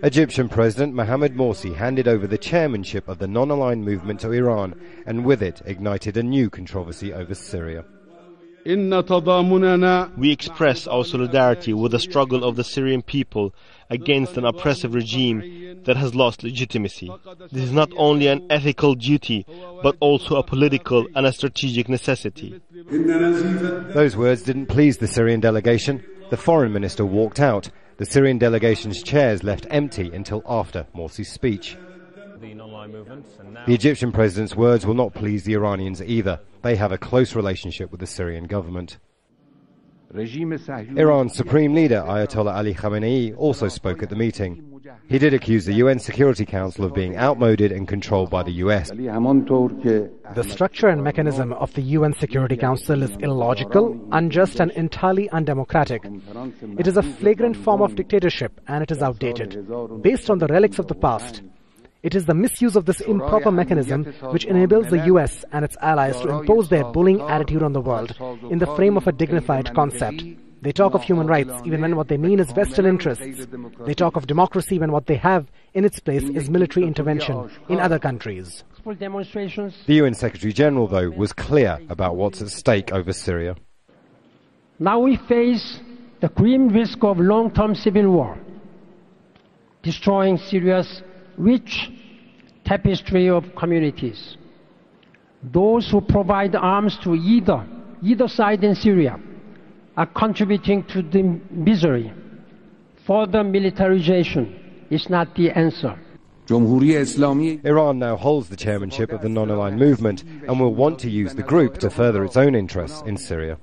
Egyptian President Mohamed Morsi handed over the chairmanship of the non-aligned movement to Iran, and with it ignited a new controversy over Syria. We express our solidarity with the struggle of the Syrian people against an oppressive regime that has lost legitimacy. This is not only an ethical duty, but also a political and a strategic necessity. Those words didn't please the Syrian delegation. The foreign minister walked out. The Syrian delegation's chairs left empty until after Morsi's speech. The Egyptian president's words will not please the Iranians either. They have a close relationship with the Syrian government. Iran's supreme leader, Ayatollah Ali Khamenei, also spoke at the meeting. He did accuse the UN Security Council of being outmoded and controlled by the US. The structure and mechanism of the UN Security Council is illogical, unjust and entirely undemocratic. It is a flagrant form of dictatorship and it is outdated, based on the relics of the past. It is the misuse of this improper mechanism which enables the US and its allies to impose their bullying attitude on the world in the frame of a dignified concept. They talk of human rights even when what they mean is Western interests. They talk of democracy when what they have in its place is military intervention in other countries. The UN Secretary General, though, was clear about what's at stake over Syria. Now we face the grim risk of long-term civil war, destroying Syria's rich tapestry of communities. Those who provide arms to either side in Syria are contributing to the misery. Further militarization is not the answer. Iran now holds the chairmanship of the non-aligned movement and will want to use the group to further its own interests in Syria.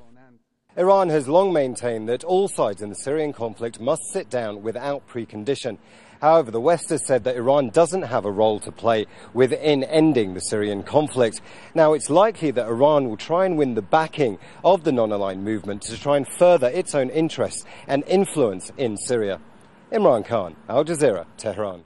Iran has long maintained that all sides in the Syrian conflict must sit down without precondition. However, the West has said that Iran doesn't have a role to play within ending the Syrian conflict. Now, it's likely that Iran will try and win the backing of the non-aligned movement to try and further its own interests and influence in Syria. Imran Khan, Al Jazeera, Tehran.